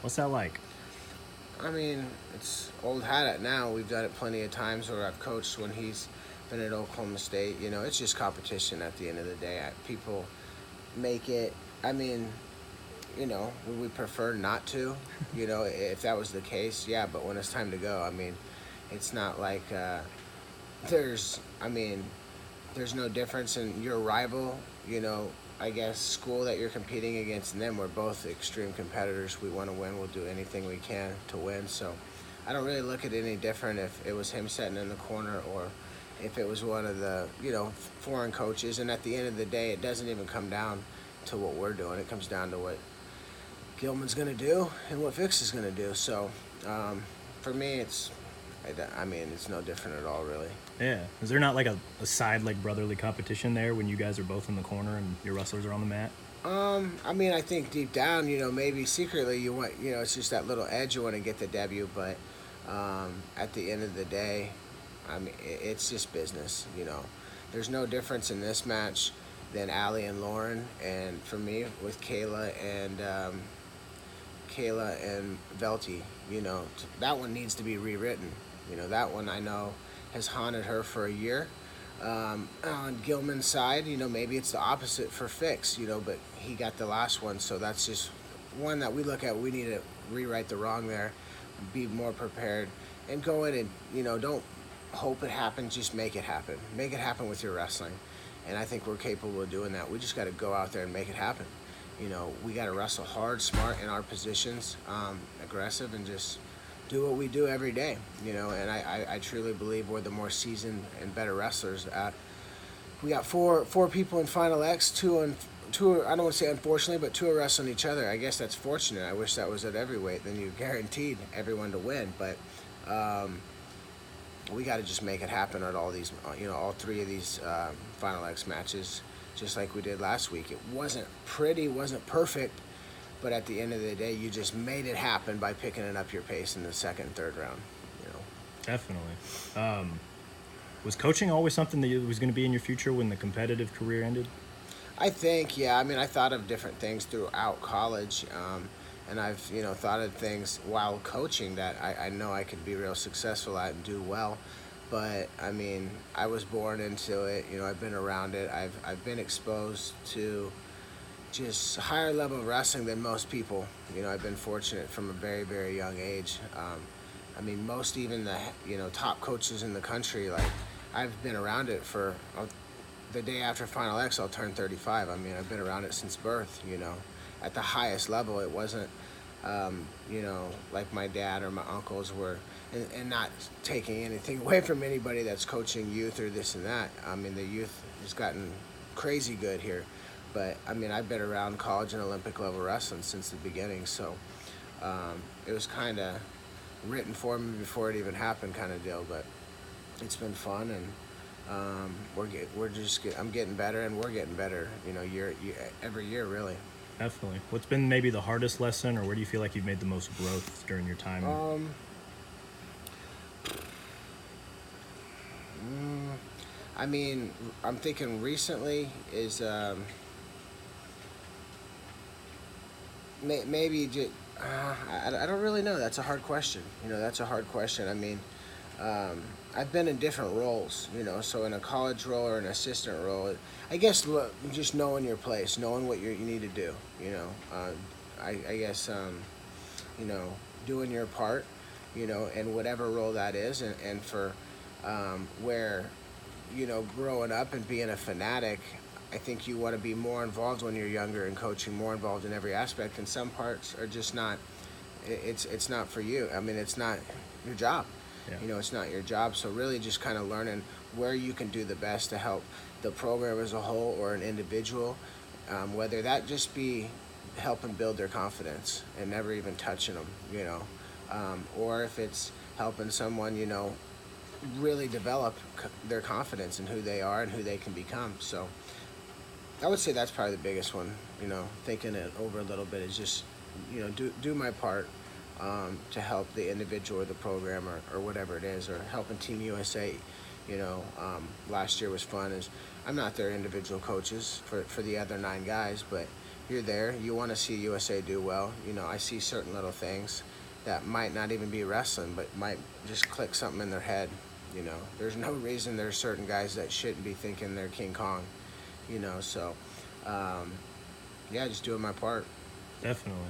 What's that like? I mean, it's old hat at now. We've done it plenty of times where I've coached when he's been at Oklahoma State. You know, it's just competition at the end of the day. People make it, I mean, you know, would we prefer not to? You know, if that was the case, yeah, but when it's time to go, I mean, it's not like there's, I mean, there's no difference in your rival, you know, I guess school that you're competing against and them. We're both extreme competitors. We want to win. We'll do anything we can to win. So I don't really look at it any different if it was him sitting in the corner or if it was one of the, you know, foreign coaches. And at the end of the day, it doesn't even come down to what we're doing. It comes down to what Gilman's going to do and what Fix is going to do. So for me, I mean, it's no different at all, really. Yeah. Is there not like a side like brotherly competition there when you guys are both in the corner and your wrestlers are on the mat? I mean, I think deep down, you know, maybe secretly you want, you know, it's just that little edge you want to get the W, but at the end of the day, I mean, it's just business, you know. There's no difference in this match than Allie and Lauren, and for me, with Kayla and Velty, you know, that one needs to be rewritten. You know, that one I know has haunted her for a year. On Gilman's side, you know, maybe it's the opposite for Fix, you know, but he got the last one, so that's just one that we look at. We need to rewrite the wrong there, be more prepared, and go in and, you know, don't hope it happens, just make it happen. Make it happen with your wrestling. And I think we're capable of doing that. We just got to go out there and make it happen. You know, we got to wrestle hard, smart in our positions, aggressive, and just do what we do every day. You know, and I truly believe we're the more seasoned and better wrestlers. We got four people in Final X, two. I don't want to say unfortunately, but two are wrestling each other. I guess that's fortunate. I wish that was at every weight. Then you guaranteed everyone to win. But we got to just make it happen at all these, you know, all three of these Final X matches, just like we did last week. It wasn't pretty, wasn't perfect, but at the end of the day, you just made it happen by picking it up your pace in the second and third round. You know, Definitely. Was coaching always something that was going to be in your future when the competitive career ended? I think, yeah. I mean, I thought of different things throughout college, and I've, you know, thought of things while coaching that I know I could be real successful at and do well. But I mean, I was born into it. You know, I've been around it. I've been exposed to just higher level of wrestling than most people. You know, I've been fortunate from a very, very young age. I mean, most even the, you know, top coaches in the country, like I've been around it for the day after Final X, I'll turn 35. I mean, I've been around it since birth, you know. At the highest level, it wasn't, you know, like my dad or my uncles were, and not taking anything away from anybody that's coaching youth or this and that. I mean, the youth has gotten crazy good here. But, I mean, I've been around college and Olympic level wrestling since the beginning, so it was kind of written for me before it even happened kind of deal. But it's been fun, and I'm getting better, and we're getting better, you know, every year, really. Definitely. What's been maybe the hardest lesson, or where do you feel like you've made the most growth during your time? I mean, I'm thinking recently is maybe just, I don't really know. That's a hard question. You know, that's a hard question. I mean, I've been in different roles, you know, so in a college role or an assistant role, I guess just knowing your place, knowing what you need to do, you know, I guess, you know, doing your part, you know, in whatever role that is, and for where, you know, growing up and being a fanatic, I think you want to be more involved when you're younger and coaching, more involved in every aspect, and some parts are just not, it's not for you. I mean, it's not your job. Yeah. You know, it's not your job. So really just kind of learning where you can do the best to help the program as a whole or an individual, whether that just be helping build their confidence and never even touching them, you know, or if it's helping someone, you know, really develop their confidence in who they are and who they can become. So I would say that's probably the biggest one, you know, thinking it over a little bit is just, you know, do my part to help the individual or the program or whatever it is, or helping Team USA. You know, last year was fun. I'm not their individual coaches for the other 9 guys, but you're there. You want to see USA do well. You know, I see certain little things that might not even be wrestling, but might just click something in their head. You know, there's no reason there's certain guys that shouldn't be thinking they're King Kong. You know, so yeah, just doing my part. Definitely.